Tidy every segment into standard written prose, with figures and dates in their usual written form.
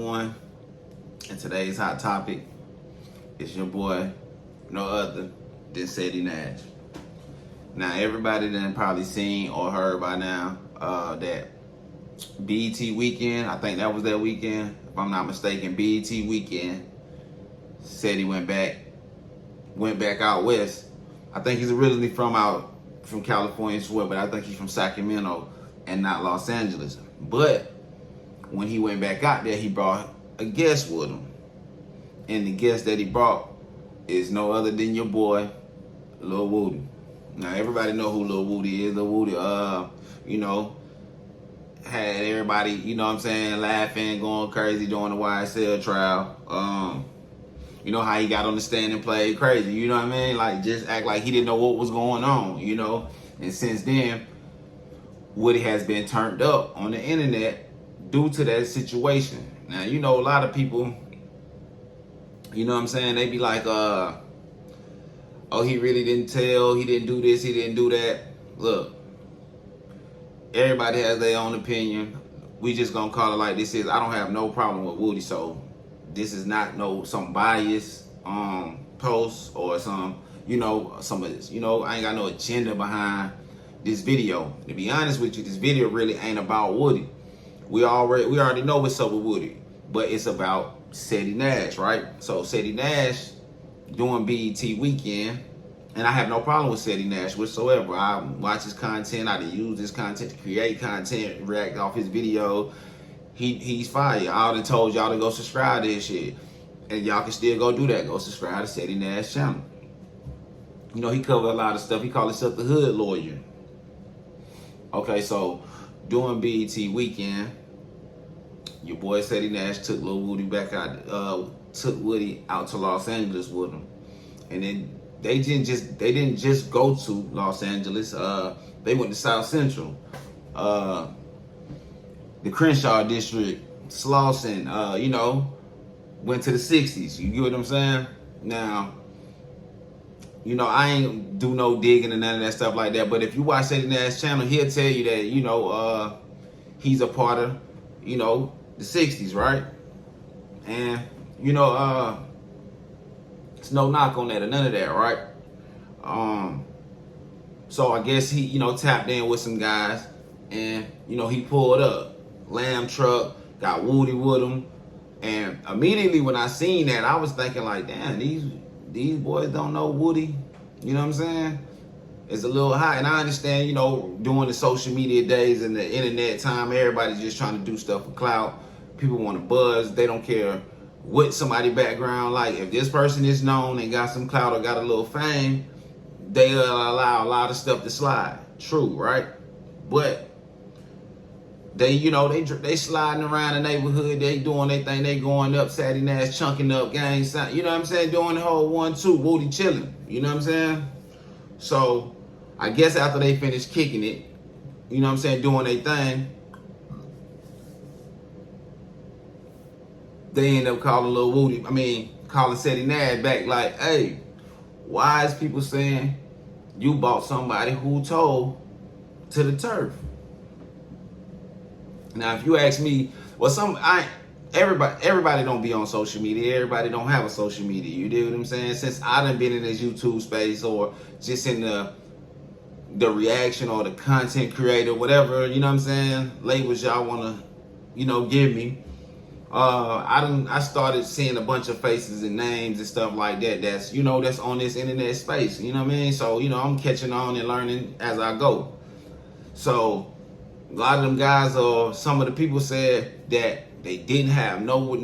everyone. And today's hot topic is your boy, no other than Ceddy Nash. Now, everybody done probably seen or heard by now that BET weekend, I think that was that weekend, if I'm not mistaken, BET weekend, Ceddy went back out west. I think he's originally from California as well, but I think he's from Sacramento and not Los Angeles. But when he went back out there, he brought a guest with him. And the guest that he brought is no other than your boy, Lil Woody. Now, everybody know who Lil Woody is. Lil Woody, had everybody, laughing, going crazy during the YSL trial. You know how he got on the stand and played crazy, you know what I mean? Like, just act like he didn't know what was going on, you know? And since then, Woody has been turned up on the internet due to that situation. Now, a lot of people, they be like, oh, he really didn't tell, he didn't do this, he didn't do that. Look, everybody has their own opinion. We just gonna call it like this is. I don't have no problem with Woody, so this is not some bias post or some of this. I ain't got no agenda behind this video. To be honest with you, this video really ain't about Woody. We already know what's up with Woody, but it's about Ceddy Nash, right? So Ceddy Nash doing BET weekend, and I have no problem with Ceddy Nash whatsoever. I watch his content. I use his content to create content, react off his video. He's fire. I already told y'all to go subscribe to his shit, and y'all can still go do that. Go subscribe to Ceddy Nash channel. He covered a lot of stuff. He called himself the hood lawyer. Okay, so during BET weekend, your boy Ceddy Nash took Lil Woody back out, took Woody out to Los Angeles with him, and then they didn't just go to Los Angeles. They went to South Central, the Crenshaw district, Slauson. Went to the 60's. You get what I'm saying? Now, I ain't do no digging and none of that stuff like that. But if you watch Ceddy Nash's channel, he'll tell you that he's a part of the 60's, right? And it's no knock on that or none of that, right? So I guess he tapped in with some guys, and he pulled up, lamb truck, got Woody with him, and immediately when I seen that, I was thinking like, damn, these boys don't know Woody. You know what I'm saying? It's a little high, and I understand, during the social media days and the internet time, everybody's just trying to do stuff for clout. People want to buzz. They don't care what somebody background like. If this person is known and got some clout or got a little fame, they'll allow a lot of stuff to slide. True, right? But they sliding around the neighborhood. They doing their thing. They going up, Ceddy Nash chunking up, gang sign. You know what I'm saying? Doing the whole 1-2, Woody chilling. You know what I'm saying? So I guess after they finished kicking it, doing their thing, they end up calling Ceddy Nash back like, hey, why is people saying you bought somebody who told to the turf? Now, if you ask me, everybody don't be on social media. Everybody don't have a social media. You dig what I'm saying? Since I done been in this YouTube space or just in the reaction or the content creator, whatever, labels y'all want to, give me. I started seeing a bunch of faces and names and stuff like that. That's that's on this internet space. You know what I mean? So I'm catching on and learning as I go. So a lot of them guys or some of the people said that they didn't have no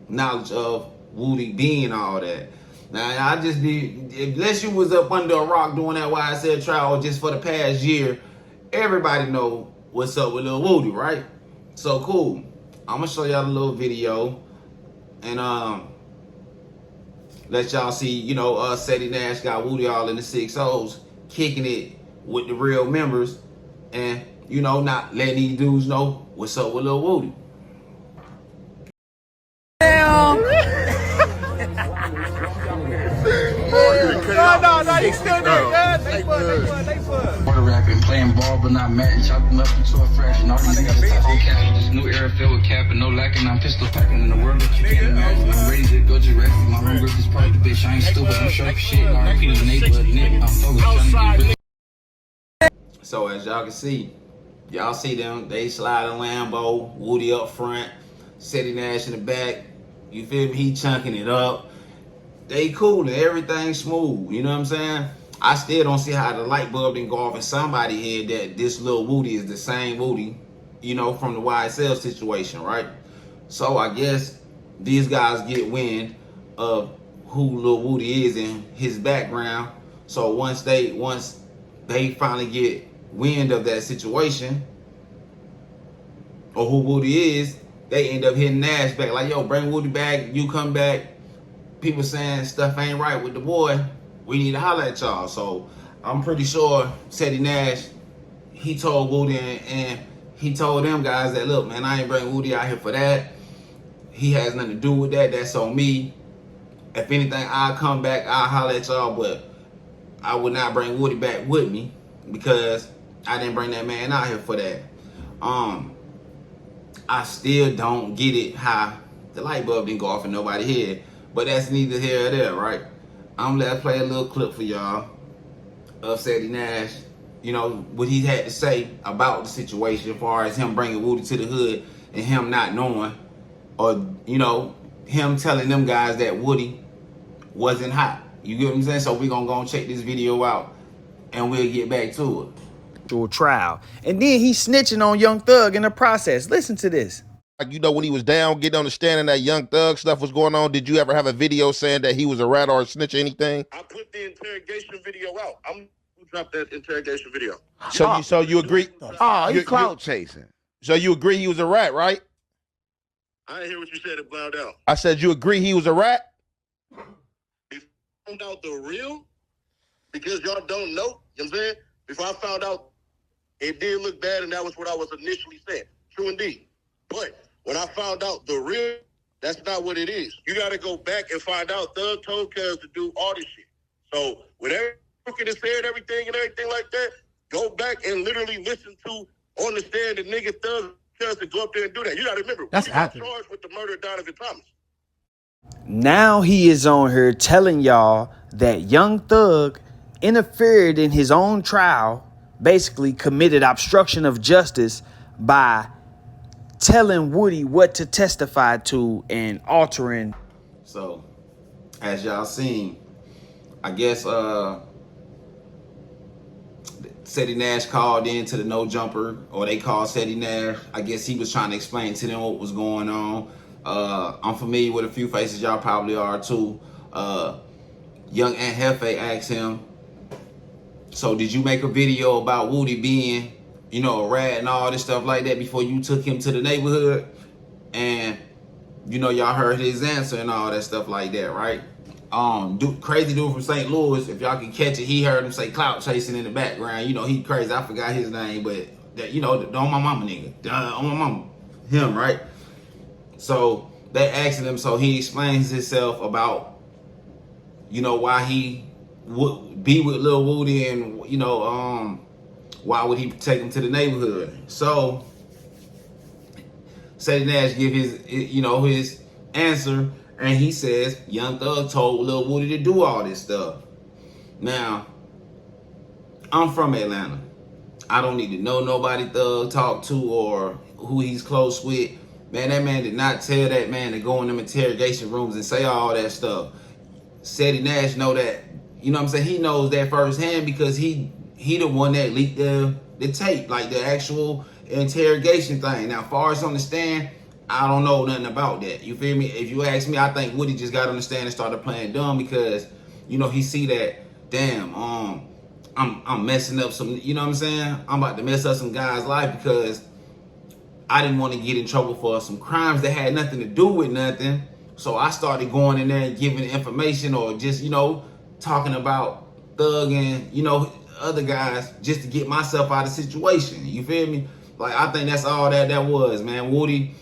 knowledge of Woody being all that. Now I just unless you was up under a rock doing that YSL trial just for the past year, everybody know what's up with Lil Woody, right? So cool. I'm gonna show y'all a little video and let y'all see, Ceddy Nash got Woody all in the 6-0s, kicking it with the real members, and not letting these dudes know what's up with Lil Woody. Damn. No, you still there, man. They fun. On the record, been playing ball but not match. Chopped them up into a fraction. All these niggas talk on cap. This new era filled with cap and no lacking. I'm pistol packing in the world that you can't imagine. I'm ready to go to rest. My home grip is part of the bitch. I ain't stupid. I'm sharp shit. RP to the neighborhood. Nick, I'm focused trying to get really. So as y'all can see, y'all see them, they slide a Lambo, Woody up front, Ceddy Nash in the back. You feel me? He chunking it up. They cool and everything smooth. You know what I'm saying? I still don't see how the light bulb didn't go off in somebody's head that this little Woody is the same Woody, you know, from the YSL situation, right? So I guess these guys get wind of who Lil Woody is and his background. So once they finally get wind of that situation or who Woody is, they end up hitting Nash back like, yo, bring Woody back, you come back. People saying stuff ain't right with the boy, we need to holler at y'all. So I'm pretty sure Ceddy Nash, he told Woody and he told them guys that, look, man, I ain't bring Woody out here for that. He has nothing to do with that. That's on me. If anything, I'll come back, I'll holler at y'all, but I would not bring Woody back with me because I didn't bring that man out here for that. I still don't get it how the light bulb didn't go off in nobody's head, but that's neither here or there, right? I'm gonna play a little clip for y'all of Ceddy Nash, you know, what he had to say about the situation as far as him bringing Woody to the hood and him not knowing, or, you know, him telling them guys that Woody wasn't hot. You get what I'm saying? So we're gonna go and check this video out and we'll get back to it. Trial. And then he's snitching on Young Thug in the process. Listen to this. Like, you know, when he was down, getting on the stand and that Young Thug stuff was going on, did you ever have a video saying that he was a rat or a snitch or anything? I put the interrogation video out. I'm gonna drop that interrogation video. So you agree? Oh, he's clout chasing. So you agree he was a rat, right? I didn't hear what you said. It blowed out. I said you agree he was a rat? If I found out the real, because y'all don't know, you know what I'm saying? Before I found out, it did look bad, and that was what I was initially saying. True indeed. But when I found out the real, that's not what it is. You got to go back and find out Thug told Cuz to do all this shit. So when everything is said, everything and everything like that, go back and literally listen to on the stand the nigga Thug Cuz to go up there and do that. You got to remember, That's he got accurate. charged with the murder of Donovan Thomas. Now he is on here telling y'all that Young Thug interfered in his own trial, basically committed obstruction of justice by telling Woody what to testify to and altering. So as y'all seen, I guess Ceddy Nash called in to the No Jumper, or they called Ceddy Nash. I guess he was trying to explain to them what was going on. I'm familiar with a few faces, y'all probably are too. Young Aunt Hefe asked him, so did you make a video about Woody being, you know, a rat and all this stuff like that before you took him to the neighborhood? And, you know, y'all heard his answer and all that stuff like that, right? Crazy dude from St. Louis, if y'all can catch it, he heard him say clout chasing in the background. You know, he crazy. I forgot his name, but, that, you know, the on my mama nigga. On my mama. Him, right? So they asking him, so he explains himself about, you know, why he would be with Lil Woody and, you know, why would he take him to the neighborhood? So Ceddy Nash give his, you know, his answer, and he says Young Thug told Lil Woody to do all this stuff. Now, I'm from Atlanta. I don't need to know nobody Thug talk to or who he's close with. Man, that man did not tell that man to go in them interrogation rooms and say all that stuff. Ceddy Nash know that, you know what I'm saying? He knows that firsthand because he the one that leaked the tape, like the actual interrogation thing. Now, far as on the stand, I don't know nothing about that. You feel me? If you ask me, I think Woody just got on the stand and started playing dumb because, you know, he see that, damn, I'm messing up some, you know what I'm saying? I'm about to mess up some guy's life because I didn't want to get in trouble for some crimes that had nothing to do with nothing. So I started going in there and giving information or just, you know, talking about Thug and, you know, other guys just to get myself out of the situation. You feel me? Like, I think that's all that was, man. Woody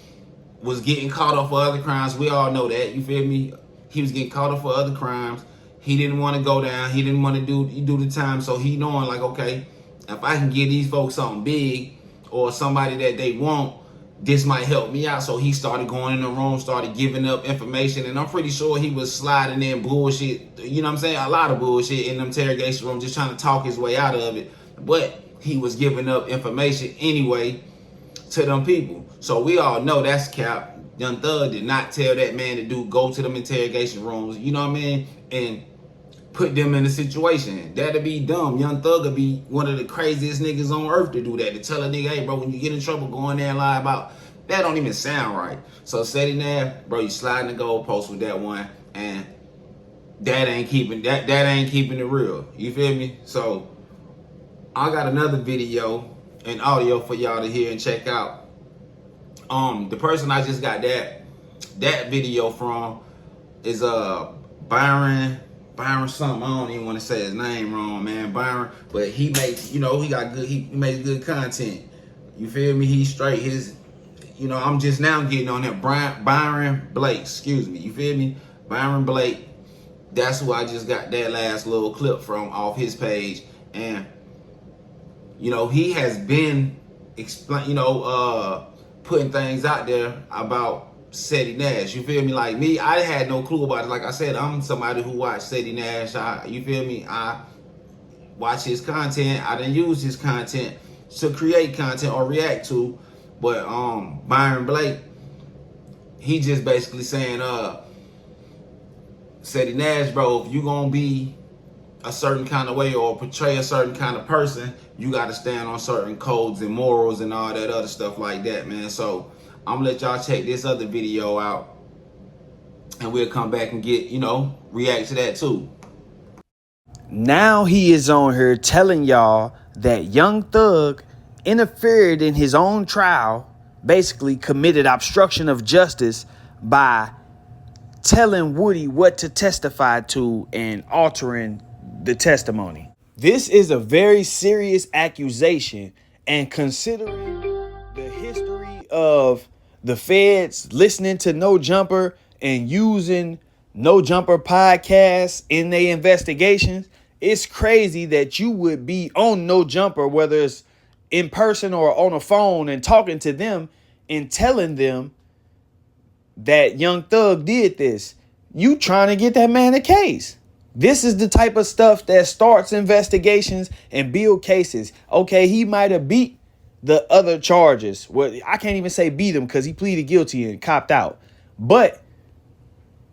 was getting caught up for other crimes. We all know that. You feel me? He was getting caught up for other crimes. He didn't want to go down. He didn't want to do the time. So he knowing, like, okay, if I can give these folks something big or somebody that they want, this might help me out. So he started going in the room, started giving up information, and I'm pretty sure he was sliding in bullshit, you know what I'm saying, a lot of bullshit in the interrogation room, just trying to talk his way out of it. But he was giving up information anyway to them people. So we all know that's cap. Young Thug did not tell that man to go to them interrogation rooms, you know what I mean, and put them in a situation. That'd be dumb. Young Thug would be one of the craziest niggas on earth to do that. To tell a nigga, hey bro, when you get in trouble, go in there and lie about. That don't even sound right. So Ceddy Nash, bro, you sliding the goalpost with that one, and that ain't keeping it real. You feel me? So I got another video and audio for y'all to hear and check out. The person I just got that video from is Byron something. I don't even want to say his name wrong, man. Byron, but he makes, he makes good content. You feel me? He's straight. I'm just now getting on that Byron Blake, excuse me. You feel me? Byron Blake. That's who I just got that last little clip from off his page. And he has been putting things out there about Ceddy Nash. You feel me? Like me, I had no clue about it. Like I said, I'm somebody who watched Ceddy Nash. You feel me? I watch his content. I didn't use his content to create content or react to. But Byron Blake, he just basically saying, Ceddy Nash, bro, if you gonna be a certain kind of way or portray a certain kind of person, you gotta stand on certain codes and morals and all that other stuff like that, man. So I'm gonna let y'all check this other video out, and we'll come back and get, react to that too. Now he is on here telling y'all that Young Thug interfered in his own trial, basically committed obstruction of justice by telling Woody what to testify to and altering the testimony. This is a very serious accusation, and considering the history of the feds listening to No Jumper and using No Jumper podcasts in their investigations, it's crazy that you would be on No Jumper, whether it's in person or on a phone, and talking to them and telling them that Young Thug did this. You trying to get that man a case. This is the type of stuff that starts investigations and build cases. Okay, he might have beat the other charges. Well, I can't even say beat him because he pleaded guilty and copped out. But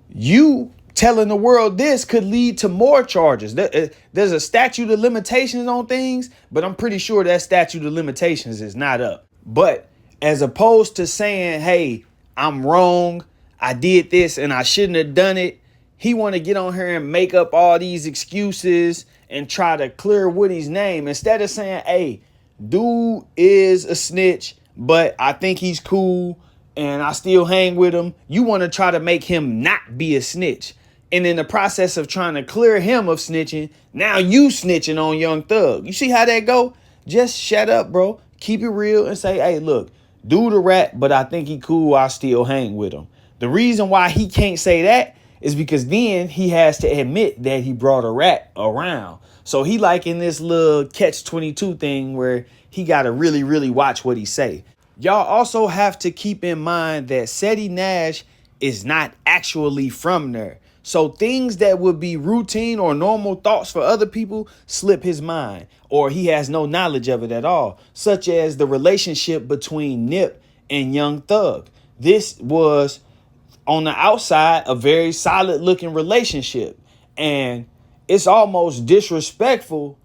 you telling the world this could lead to more charges. There's a statute of limitations on things, but I'm pretty sure that statute of limitations is not up. But as opposed to saying, hey, I'm wrong, I did this and I shouldn't have done it, he want to get on here and make up all these excuses and try to clear Woody's name instead of saying, hey, dude is a snitch, but I think he's cool and I still hang with him. You want to try to make him not be a snitch. And in the process of trying to clear him of snitching, now you snitching on Young Thug. You see how that go? Just shut up, bro. Keep it real and say, hey, look, dude a rat, but I think he cool. I still hang with him. The reason why he can't say that is because then he has to admit that he brought a rat around. So he like in this little catch-22 thing where he got to really, really watch what he say. Y'all also have to keep in mind that Ceddy Nash is not actually from there. So things that would be routine or normal thoughts for other people slip his mind, or he has no knowledge of it at all, such as the relationship between Nip and Young Thug. This was on the outside a very solid looking relationship, and it's almost disrespectful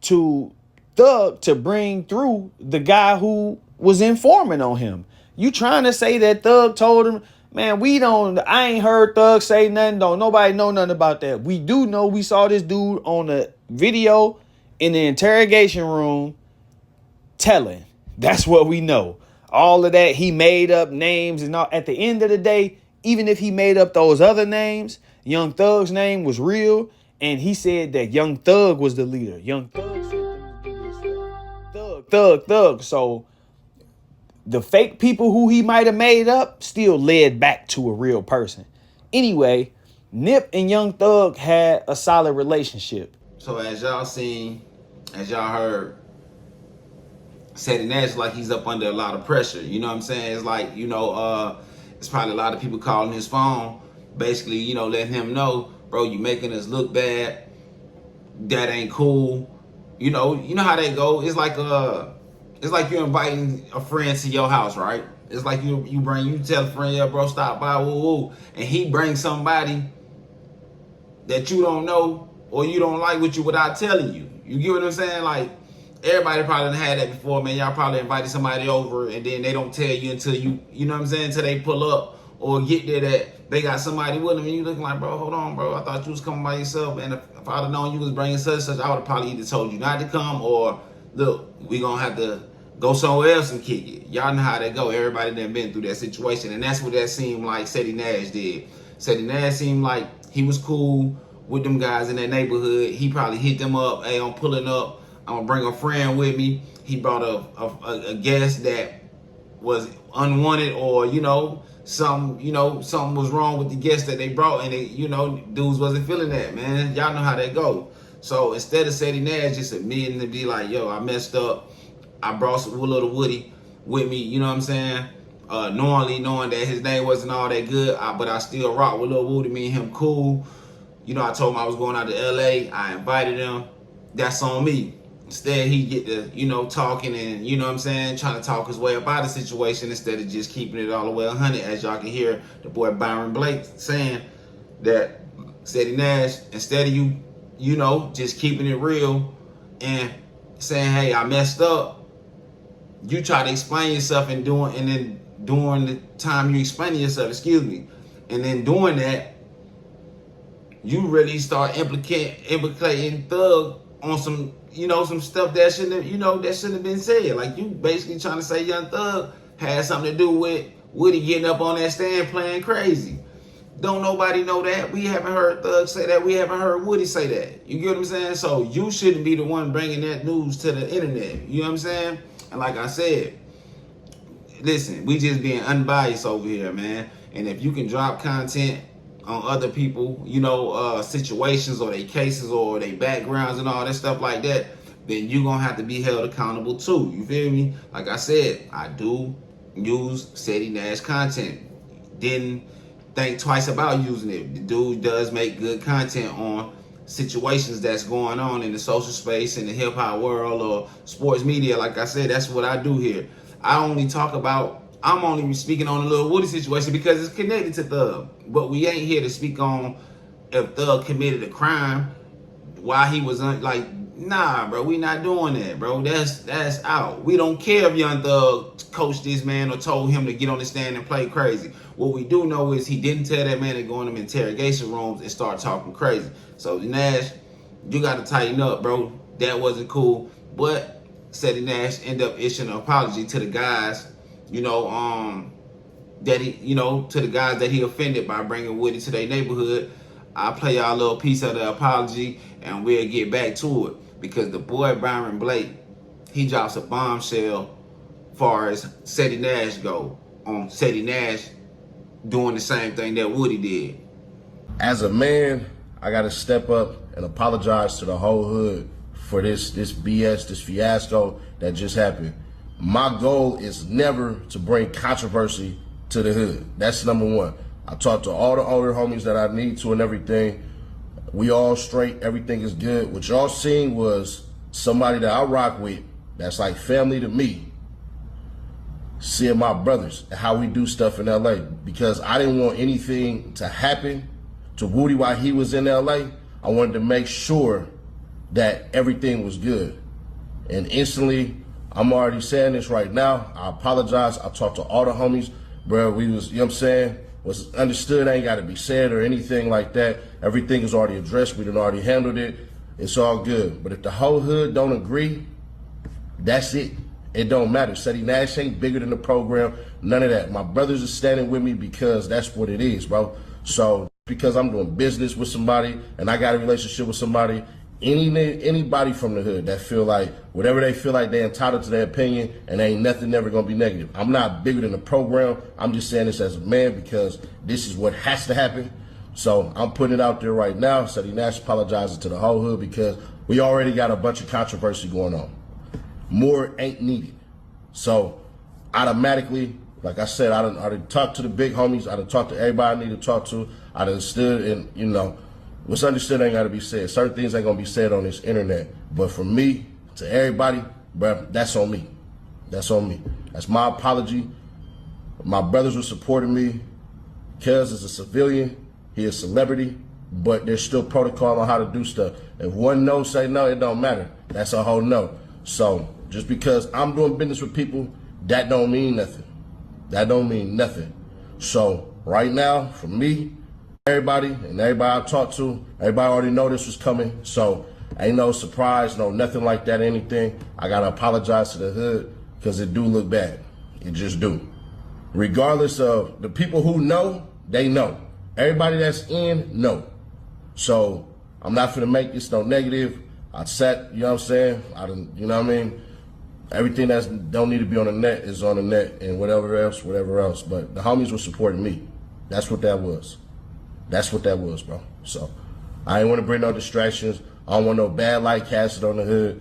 to Thug to bring through the guy who was informing on him. You trying to say that Thug told him, man, I ain't heard Thug say nothing. Don't nobody know nothing about that. We do know we saw this dude on the video in the interrogation room telling. That's what we know. All of that, he made up names and all. At the end of the day, even if he made up those other names, Young Thug's name was real. And he said that Young Thug was the leader. Young Thug said them to do this stuff. Thug. So the fake people who he might have made up still led back to a real person. Anyway, Nip and Young Thug had a solid relationship. So as y'all seen, as y'all heard, Ceddy Nash like he's up under a lot of pressure. You know what I'm saying? It's like, you know, it's probably a lot of people calling his phone, basically, you know, letting him know, bro, you making us look bad. That ain't cool. You know how they go. It's like you're inviting a friend to your house, right? It's like you tell a friend, yeah, bro, stop by, woo woo, and he brings somebody that you don't know or you don't like with you without telling you. You get what I'm saying? Like, everybody probably had that before, man. Y'all probably invited somebody over and then they don't tell you until you know what I'm saying, until they pull up or get there that they got somebody with them and you looking like, bro, hold on, bro. I thought you was coming by yourself, and if I'd have known you was bringing such, I would have probably either told you not to come or, look, we gonna have to go somewhere else and kick it. Y'all know how that go. Everybody done been through that situation, and that's what that seemed like Ceddy Nash did. Ceddy Nash seemed like he was cool with them guys in that neighborhood. He probably hit them up, hey, I'm pulling up. I'm gonna bring a friend with me. He brought a guest that was unwanted, or something was wrong with the guest that they brought, and dudes wasn't feeling that, man. Y'all know how that go. So instead of Ceddy Nash just admitting to be like, yo, I messed up, I brought some little Woody with me, you know what I'm saying? Knowing that his name wasn't all that good, but I still rock with Lil Woody, me and him cool. I told him I was going out to LA. I invited him. That's on me. Instead, he get to, talking and, you know what I'm saying, trying to talk his way up out of the situation instead of just keeping it all the way 100. As y'all can hear the boy Byron Blake saying that Ceddy Nash, instead of just keeping it real and saying, hey, I messed up, you try to explain yourself and then during the time you explaining yourself, and then doing that, you really start implicating Thug on some, some stuff that shouldn't have been said. Like, you basically trying to say Young Thug had something to do with Woody getting up on that stand playing crazy. Don't nobody know that. We haven't heard Thug say that. We haven't heard Woody say that. You get what I'm saying? So you shouldn't be the one bringing that news to the internet. You know what I'm saying? And like I said, listen, we just being unbiased over here, man. And if you can drop content on other people, situations or their cases or their backgrounds and all that stuff like that, then you're going to have to be held accountable too. You feel me? Like I said, I do use Ceddy Nash content. Didn't think twice about using it. The dude does make good content on situations that's going on in the social space, in the hip hop world or sports media. Like I said, that's what I do here. I'm only speaking on the Lil Woody situation because it's connected to Thug. But we ain't here to speak on if Thug committed a crime while he was nah, bro, we not doing that, bro. That's out. We don't care if Young Thug coached this man or told him to get on the stand and play crazy. What we do know is he didn't tell that man to go in them interrogation rooms and start talking crazy. So Nash, you got to tighten up, bro. That wasn't cool. But Ceddy Nash ended up issuing an apology to the guys, that he, to the guys that he offended by bringing Woody to their neighborhood. I'll play y'all a little piece of the apology and we'll get back to it, because the boy Byron Blake, he drops a bombshell far as Ceddy Nash go, on Ceddy Nash doing the same thing that Woody did. As a man, I gotta step up and apologize to the whole hood for this BS, this fiasco that just happened. My goal is never to bring controversy to the hood. That's number one. I talked to all the older homies that I need to and everything. We all straight, everything is good. What y'all seen was somebody that I rock with, that's like family to me, seeing my brothers and how we do stuff in LA, because I didn't want anything to happen to Woody while he was in LA. I wanted to make sure that everything was good. And instantly, I'm already saying this right now, I apologize. I talked to all the homies, bro. We was, what I'm saying, was understood, ain't gotta be said or anything like that. Everything is already addressed, we done already handled it. It's all good. But if the whole hood don't agree, that's it. It don't matter. Ceddy Nash ain't bigger than the program, none of that. My brothers are standing with me because that's what it is, bro. So because I'm doing business with somebody and I got a relationship with somebody, anybody from the hood that feel like whatever they feel like they're entitled to their opinion and ain't nothing ever gonna be negative. I'm not bigger than the program. I'm just saying this as a man because this is what has to happen. So I'm putting it out there right now. Ceddy Nash apologizes to the whole hood because we already got a bunch of controversy going on. More ain't needed. So automatically, like I said, I done talked to the big homies. I done talked to everybody I need to talk to. I done stood and, you know, what's understood ain't got to be said. Certain things ain't going to be said on this internet. But from me to everybody, bruh, that's on me. That's on me. That's my apology. My brothers were supporting me. Kez is a civilian. He is a celebrity. But there's still protocol on how to do stuff. If one no say no, it don't matter. That's a whole no. So just because I'm doing business with people, that don't mean nothing. That don't mean nothing. So right now, for me, everybody I talk to, everybody already know this was coming. So ain't no surprise, no nothing like that, anything. I gotta apologize to the hood because it do look bad. It just do. Regardless of the people who know, they know. Everybody that's in, know. So I'm not finna make this no negative. I sat, you know what I'm saying? You know what I mean? Everything that's don't need to be on the net is on the net and whatever else. But the homies were supporting me. That's what that was. That's what that was, bro. So I ain't want to bring no distractions. I don't want no bad light casted on the hood.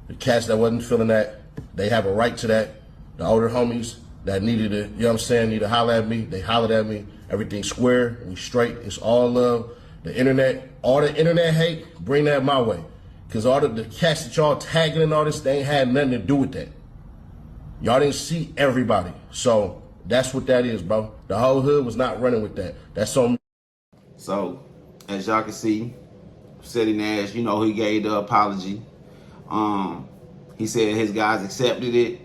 The cats that wasn't feeling that, they have a right to that. The older homies that needed to, you know what I'm saying, need to holler at me, they hollered at me. Everything's square, we straight, it's all love. The internet, all the internet hate, bring that my way. Because all the cats that y'all tagging and all this, they ain't had nothing to do with that. Y'all didn't see everybody. So that's what that is, bro. The whole hood was not running with that. That's on me. So, as y'all can see, Ceddy Nash, you know, he gave the apology. He said his guys accepted it.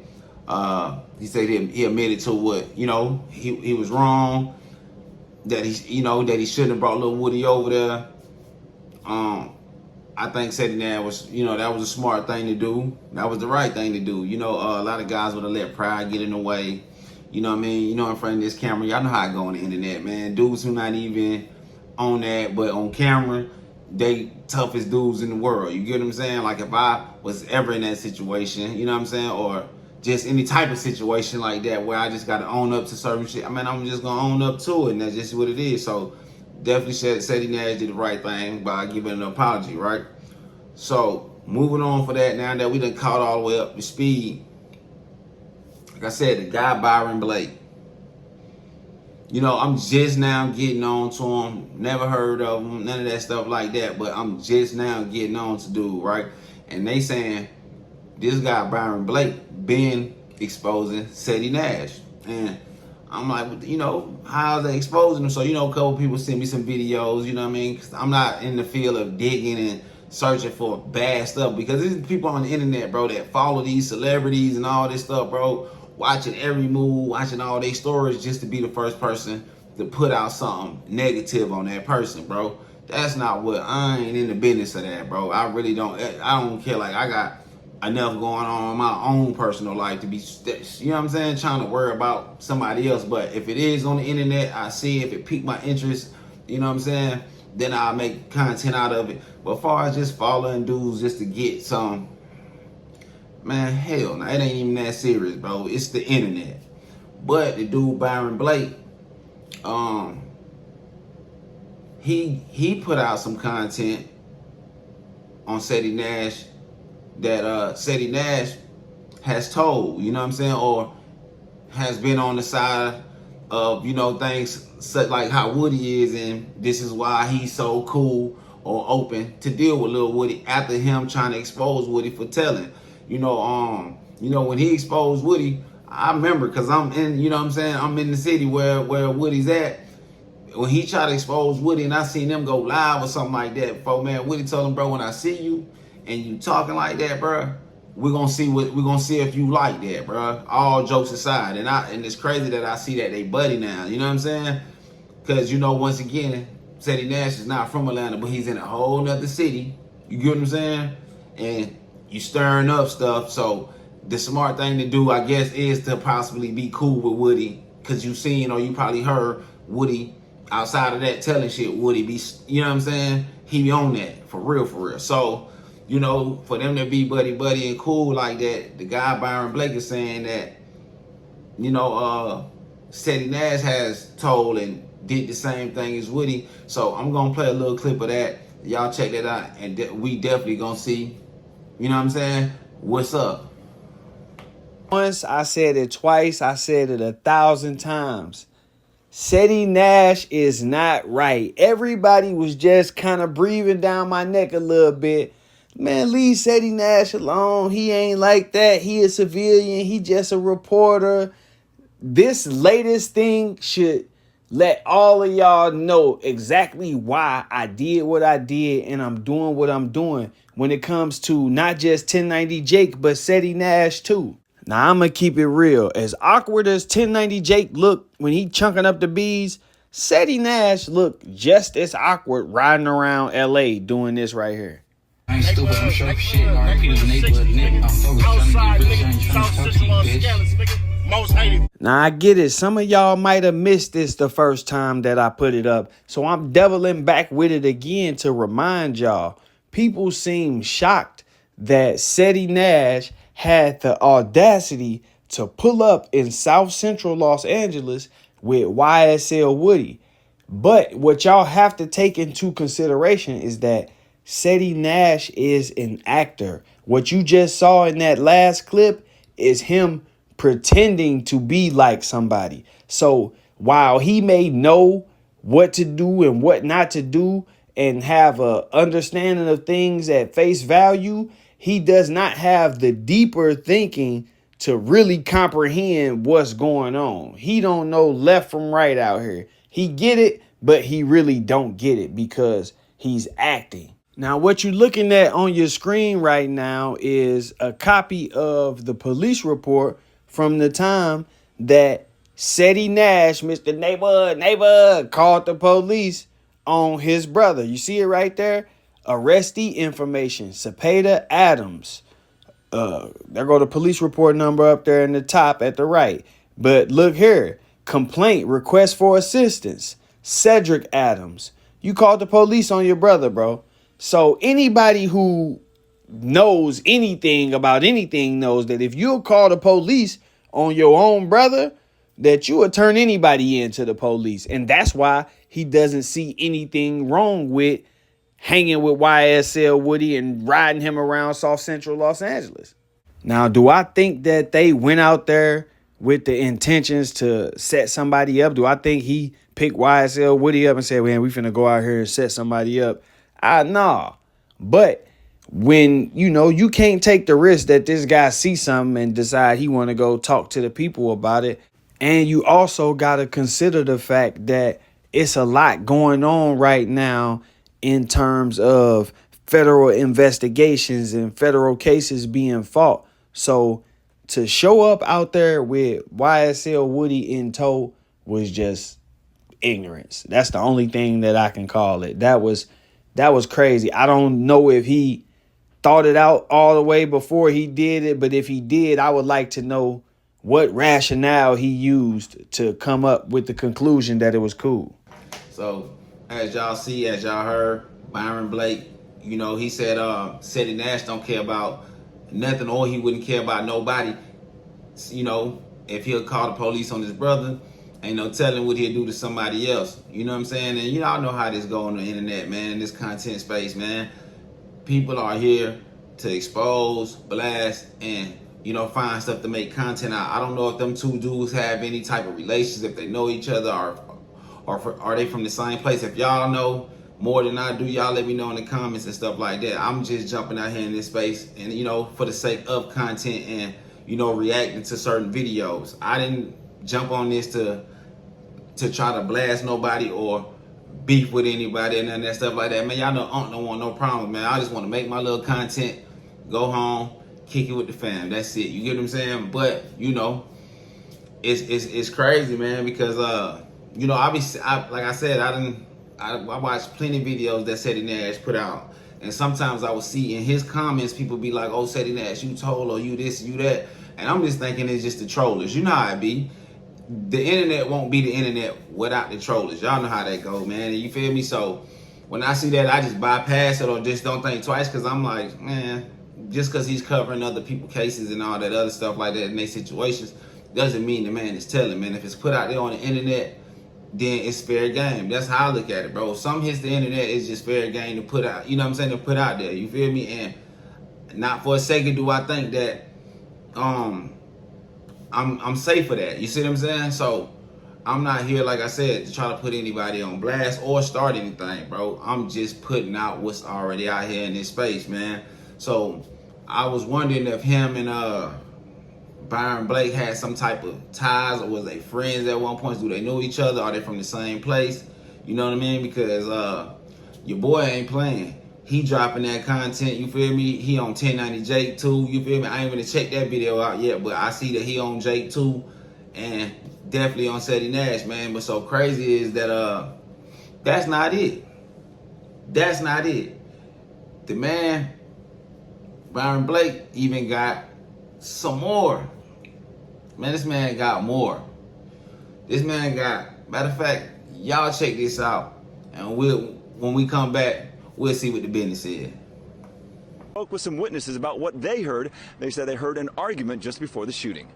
He said he admitted to what, you know, he was wrong. That he shouldn't have brought little Woody over there. I think Ceddy Nash was, you know, that was a smart thing to do. That was the right thing to do. You know, a lot of guys would have let pride get in the way. You know what I mean? You know, in front of this camera, y'all know how I go on the internet, man. Dudes who not even on that, but on camera, they toughest dudes in the world. You get what I'm saying? Like if I was ever in that situation, you know what I'm saying? Or just any type of situation like that where I just got to own up to certain shit. I mean, I'm just going to own up to it, and that's just what it is. So definitely Ceddy Nash did the right thing by giving an apology, right? So moving on for that, now that we done caught all the way up to speed, like I said, the guy Byron Blake. You know, I'm just now getting on to him. Never heard of him, none of that stuff like that. But I'm just now getting on to dude, right? And they saying this guy Byron Blake been exposing Ceddy Nash. And I'm like, you know, how's they exposing him? So, you know, a couple people send me some videos, you know what I mean? 'Cause I'm not in the field of digging and searching for bad stuff. Because there's people on the internet, bro, that follow these celebrities and all this stuff, bro. Watching every move, watching all their stories just to be the first person to put out something negative on that person, bro. That's not what, I ain't in the business of that, bro. I really don't, I don't care. Like, I got enough going on in my own personal life to be, you know what I'm saying, trying to worry about somebody else. But if it is on the internet, I see if it piqued my interest, you know what I'm saying, then I'll make content out of it. But as far as just following dudes just to get some, man, hell no, it ain't even that serious, bro. It's the internet. But the dude Byron Blake, he put out some content on Ceddy Nash that Ceddy Nash has told, you know what I'm saying, or has been on the side of, you know, things such like how Woody is, and this is why he's so cool or open to deal with Lil Woody after him trying to expose Woody for telling. You know, when he exposed Woody, I remember, because I'm in, you know what I'm saying, I'm in the city where Woody's at. When he tried to expose Woody and I seen them go live or something like that, before, man, Woody told him, bro, when I see you and you talking like that, bro, we're gonna see if you like that, bro. All jokes aside. And it's crazy that I see that they buddy now, you know what I'm saying? Because, you know, once again, Ceddy Nash is not from Atlanta, but he's in a whole nother city. You get what I'm saying? And you stirring up stuff. So the smart thing to do, I guess, is to possibly be cool with Woody, because you seen, or you probably heard Woody outside of that telling shit. Woody be, you know what I'm saying, he be on that for real. So, you know, for them to be buddy and cool like that, the guy Byron Blake is saying that, you know, Ceddy Nash has told and did the same thing as Woody. So I'm gonna play a little clip of that. Y'all check that out, and we definitely gonna see, you know what I'm saying, what's up. Once, I said it twice, I said it 1,000 times. Ceddy Nash is not right. Everybody was just kind of breathing down my neck a little bit. Man, leave Ceddy Nash alone. He ain't like that. He a civilian. He just a reporter. This latest thing should let all of y'all know exactly why I did what I did and I'm doing what I'm doing when it comes to not just 1090 Jake, but Ceddy Nash too. Now, I'm going to keep it real. As awkward as 1090 Jake looked when he chunking up the bees, Ceddy Nash looked just as awkward riding around LA doing this right here. I ain't stupid, I'm sharp shit. RP to the neighborhood, nigga. I'm focused, trying to get rich. I ain't trying to talk to you, bitch. Now, I get it. Some of y'all might have missed this the first time that I put it up. So I'm doubling back with it again to remind y'all. People seem shocked that Ceddy Nash had the audacity to pull up in South Central Los Angeles with YSL Woody. But what y'all have to take into consideration is that Ceddy Nash is an actor. What you just saw in that last clip is him pretending to be like somebody. So while he may know what to do and what not to do and have a understanding of things at face value, he does not have the deeper thinking to really comprehend what's going on. He don't know left from right out here. He get it, but he really don't get it because he's acting. Now, what you're looking at on your screen right now is a copy of the police report from the time that Ceddy Nash, Mr. Neighbor, called the police on his brother. You see it right there? Arrestee information, Cepeda Adams. There go the police report number up there in the top at the right. But look here, complaint, request for assistance, Cedric Adams. You called the police on your brother, bro. So anybody who knows anything about anything knows that if you'll call the police on your own brother, that you would turn anybody into the police. And that's why he doesn't see anything wrong with hanging with YSL Woody and riding him around South Central Los Angeles. Now, do I think that they went out there with the intentions to set somebody up? Do I think he picked YSL Woody up and said, man, we finna go out here and set somebody up? Nah. But when, you can't take the risk that this guy sees something and decide he want to go talk to the people about it. And you also got to consider the fact that it's a lot going on right now in terms of federal investigations and federal cases being fought. So to show up out there with YSL Woody in tow was just ignorance. That's the only thing that I can call it. That was crazy. I don't know if he thought it out all the way before he did it, but if he did, I would like to know what rationale he used to come up with the conclusion that it was cool. So as y'all see, as y'all heard, Byron Blake, he said Ceddy Nash don't care about nothing, or he wouldn't care about nobody. If he'll call the police on his brother, ain't no telling what he'll do to somebody else. You know what I'm saying? And y'all know how this go on the internet, man, this content space, man. People are here to expose, blast, and find stuff to make content out. I don't know if them two dudes have any type of relations, if they know each other, or are they from the same place. If y'all know more than I do, y'all let me know in the comments and stuff like that. I'm just jumping out here in this space and for the sake of content and reacting to certain videos. I didn't jump on this to try to blast nobody or beef with anybody and that stuff like that. Man, y'all know I don't want no problem, man. I just want to make my little content, go home, kick it with the fam. That's it. You get what I'm saying? But it's crazy, man, because like I said, I watched plenty of videos that Ceddy Nash put out, and sometimes I would see in his comments people be like, "Oh, Ceddy Nash, you told, or you this, you that," and I'm just thinking it's just the trollers. You know how it be. The internet won't be the internet without the trollers. Y'all know how that go, man. You feel me? So when I see that, I just bypass it or just don't think twice, because I'm like, man, just because he's covering other people's cases and all that other stuff like that in their situations doesn't mean the man is telling, man. If it's put out there on the internet, then it's fair game. That's how I look at it, bro. If something hits the internet, it's just fair game to put out. You know what I'm saying? To put out there. You feel me? And not for a second do I think that I'm safe for that. You see what I'm saying? So I'm not here, like I said, to try to put anybody on blast or start anything, bro. I'm just putting out what's already out here in this space, man. So I was wondering if him and Byron Blake had some type of ties, or was they friends at one point? Do they know each other? Are they from the same place? You know what I mean? Because your boy ain't playing. He dropping that content, you feel me? He on 1090 Jake too, you feel me? I ain't gonna check that video out yet, but I see that he on Jake too, and definitely on Ceddy Nash, man. But so crazy is that that's not it. That's not it. The man, Byron Blake, even got some more. Man, this man got more. This man got, matter of fact, y'all check this out, and when we come back, we'll see what the business is. Spoke with some witnesses about what they heard. They said they heard an argument just before the shooting.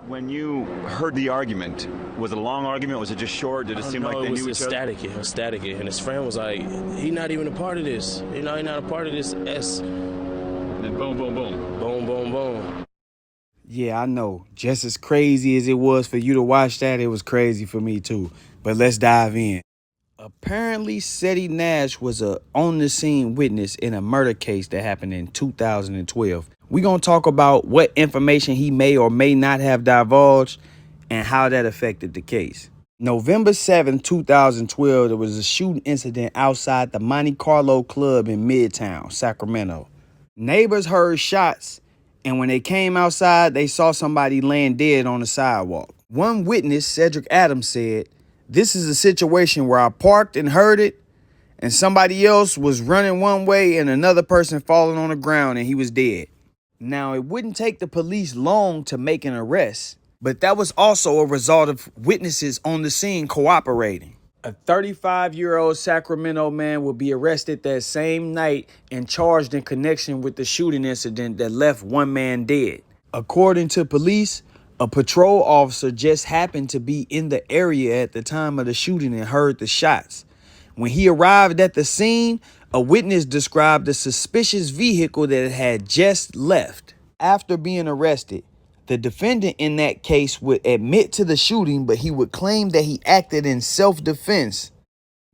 When you heard the argument, was it a long argument? Was it just short? Did it seem like they knew each other? It was static. And his friend was like, he not even a part of this. You know, he not a part of this S. And then boom, boom, boom. Boom, boom, boom. Yeah, I know. Just as crazy as it was for you to watch that, it was crazy for me too. But let's dive in. Apparently, Ceddy Nash was a on-the-scene witness in a murder case that happened in 2012. We're going to talk about what information he may or may not have divulged and how that affected the case. November 7, 2012, there was a shooting incident outside the Monte Carlo Club in Midtown, Sacramento. Neighbors heard shots, and when they came outside, they saw somebody laying dead on the sidewalk. One witness, Cedric Adams, said, "This is a situation where I parked and heard it, and somebody else was running one way and another person falling on the ground and he was dead." Now, it wouldn't take the police long to make an arrest, but that was also a result of witnesses on the scene cooperating. A 35-year-old Sacramento man will be arrested that same night and charged in connection with the shooting incident that left one man dead. According to police, a patrol officer just happened to be in the area at the time of the shooting and heard the shots. When he arrived at the scene, a witness described a suspicious vehicle that had just left. After being arrested, the defendant in that case would admit to the shooting, but he would claim that he acted in self-defense.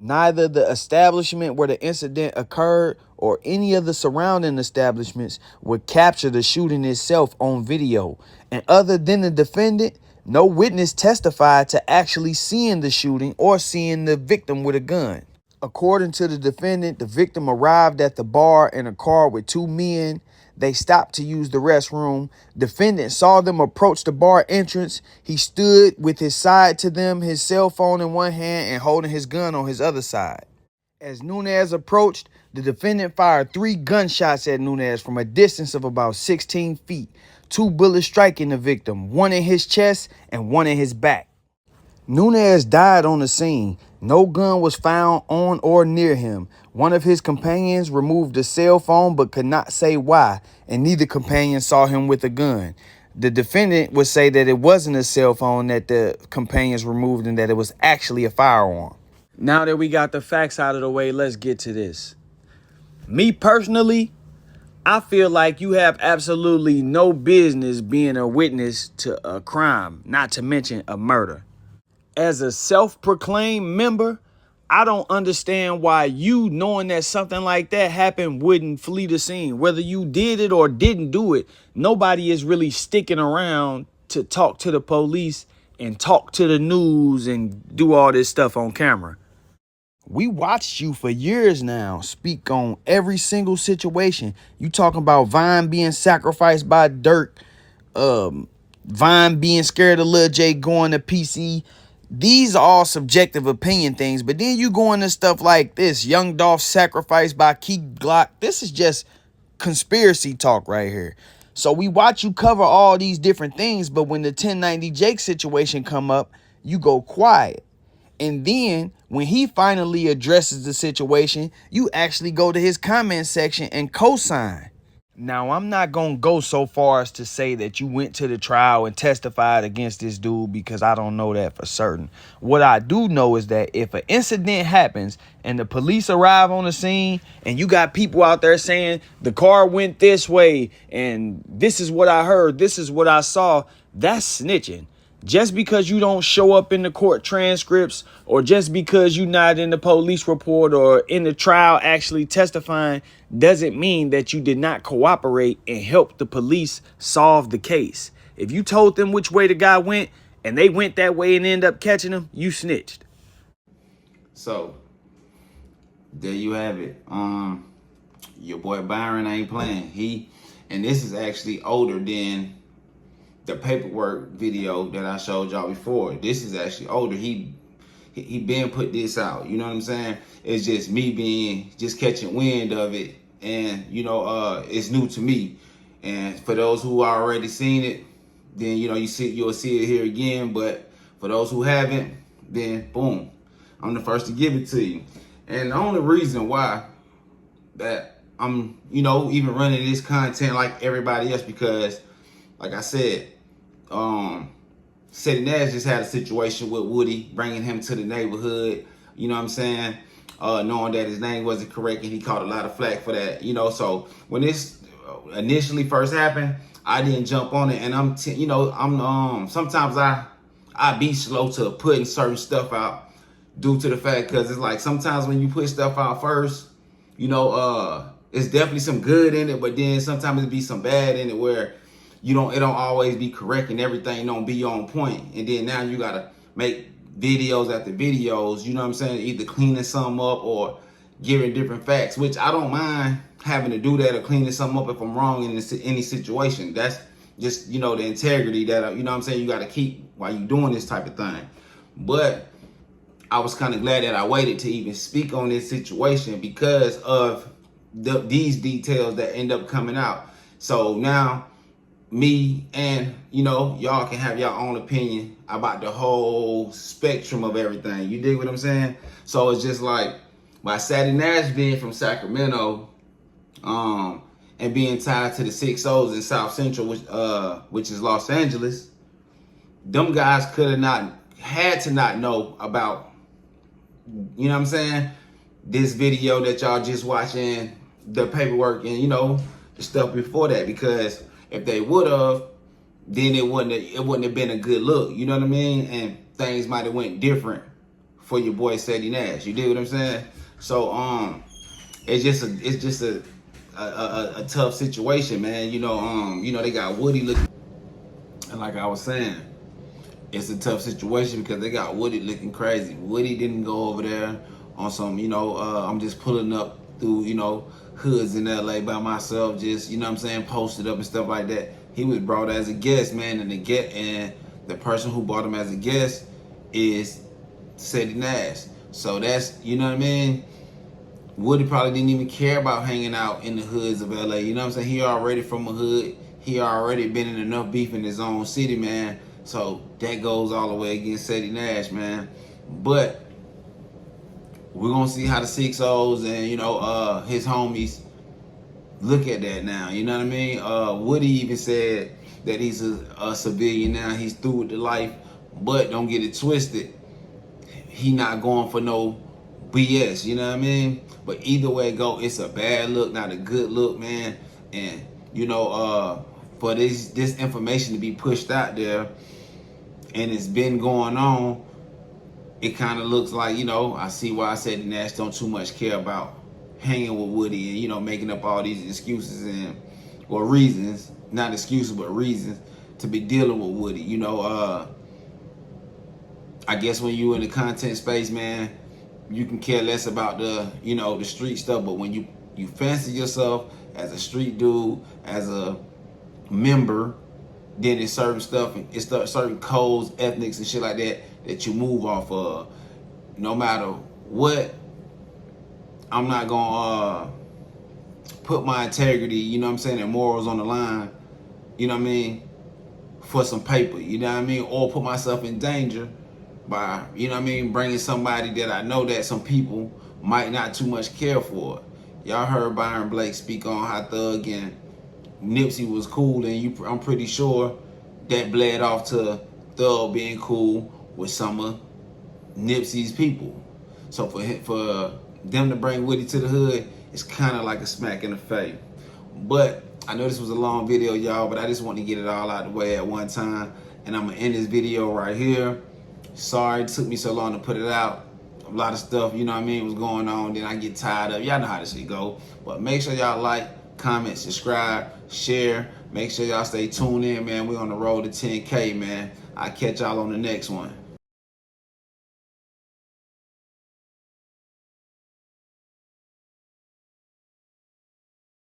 Neither the establishment where the incident occurred or any of the surrounding establishments would capture the shooting itself on video. And other than the defendant, no witness testified to actually seeing the shooting or seeing the victim with a gun. According to the defendant, the victim arrived at the bar in a car with two men. They stopped to use the restroom. Defendant saw them approach the bar entrance. He stood with his side to them, his cell phone in one hand and holding his gun on his other side. As Nunez approached, the defendant fired 3 gunshots at Nunez from a distance of about 16 feet. 2 bullets striking the victim, one in his chest and one in his back. Nunez died on the scene. No gun was found on or near him. One of his companions removed a cell phone but could not say why, and neither companion saw him with a gun. The defendant would say that it wasn't a cell phone that the companions removed and that it was actually a firearm. Now that we got the facts out of the way, let's get to this. Me personally, I feel like you have absolutely no business being a witness to a crime, not to mention a murder. As a self-proclaimed member, I don't understand why you, knowing that something like that happened, wouldn't flee the scene. Whether you did it or didn't do it, nobody is really sticking around to talk to the police and talk to the news and do all this stuff on camera. We watched you for years now speak on every single situation. You talking about Vine being sacrificed by Dirk, Vine being scared of Lil J going to PC. These are all subjective opinion things, but then you go into stuff like this, Young Dolph sacrificed by Key Glock. This is just conspiracy talk right here. So we watch you cover all these different things, but when the 1090 Jake situation come up, you go quiet. And then when he finally addresses the situation, you actually go to his comment section and co-sign. Now, I'm not going to go so far as to say that you went to the trial and testified against this dude, because I don't know that for certain. What I do know is that if an incident happens and the police arrive on the scene and you got people out there saying the car went this way and this is what I heard, this is what I saw, that's snitching. Just because you don't show up in the court transcripts, or just because you're not in the police report or in the trial actually testifying, doesn't mean that you did not cooperate and help the police solve the case. If you told them which way the guy went and they went that way and end up catching him, you snitched. So there you have it. Your boy Byron ain't playing. And this is actually older than the paperwork video that I showed y'all before. This is actually older. He been put this out. You know what I'm saying? It's just me just catching wind of it, and it's new to me. And for those who already seen it, then you'll see it here again. But for those who haven't, then boom, I'm the first to give it to you. And the only reason why that I'm even running this content like everybody else, because like I said, Ceddy Nash just had a situation with Woody, bringing him to the neighborhood, you know what I'm saying, knowing that his name wasn't correct, and he caught a lot of flack for that, so when this initially first happened, I didn't jump on it, and I'm sometimes I be slow to putting certain stuff out due to the fact, because it's like sometimes when you put stuff out first, it's definitely some good in it, but then sometimes it be some bad in it where it don't always be correct and everything don't be on point. And then now you gotta make videos after videos, you know what I'm saying, either cleaning something up or giving different facts, which I don't mind having to do that or cleaning something up if I'm wrong in any situation. That's just, the integrity that, you know what I'm saying, you gotta keep while you doing this type of thing. But I was kind of glad that I waited to even speak on this situation because of these details that end up coming out. So now, me and y'all can have your own opinion about the whole spectrum of everything. You dig what I'm saying? So it's just like by Ceddy Nash being from Sacramento, and being tied to the 6'0's in South Central, which is Los Angeles, them guys had to not know about, you know what I'm saying, this video that y'all just watching, the paperwork and the stuff before that, because if they would have, then it wouldn't have been a good look. You know what I mean? And things might have went different for your boy Ceddy Nash. You dig what I'm saying? So it's just a tough situation, man. They got Woody looking, and like I was saying, it's a tough situation because they got Woody looking crazy. Woody didn't go over there on some, I'm just pulling up through, hoods in LA by myself, just, posted up and stuff like that. He was brought as a guest, man, and the person who brought him as a guest is Ceddy Nash. So that's, you know what I mean? Woody probably didn't even care about hanging out in the hoods of LA. You know what I'm saying? He already from a hood. He already been in enough beef in his own city, man. So that goes all the way against Ceddy Nash, man. But we're gonna see how the 6'0's and his homies look at that now. You know what I mean? Woody even said that he's a civilian now. He's through with the life, but don't get it twisted. He not going for no BS. You know what I mean? But either way it go, it's a bad look, not a good look, man. And for this information to be pushed out there, and it's been going on, it kind of looks like, I see why Ceddy Nash don't too much care about hanging with Woody and, making up all these excuses or reasons, not excuses, but reasons to be dealing with Woody. I guess when you in the content space, man, you can care less about the street stuff, but when you fancy yourself as a street dude, as a member, then it's certain stuff, it's certain codes, ethnics and shit like that you move off of. No matter what, I'm not gonna put my integrity, and morals on the line, for some paper, or put myself in danger by, bringing somebody that I know that some people might not too much care for. Y'all heard Byron Blake speak on how Thug and Nipsey was cool, and I'm pretty sure that bled off to Thug being cool with some of Nipsey's people. So for them to bring Woody to the hood, it's kind of like a smack in the face. But I know this was a long video, y'all, but I just want to get it all out of the way at one time. And I'm going to end this video right here. Sorry it took me so long to put it out. A lot of stuff, you know what I mean, was going on. Then I get tired of it. Y'all know how this shit go. But make sure y'all like, comment, subscribe, share. Make sure y'all stay tuned in, man. We're on the road to 10K, man. I'll catch y'all on the next one.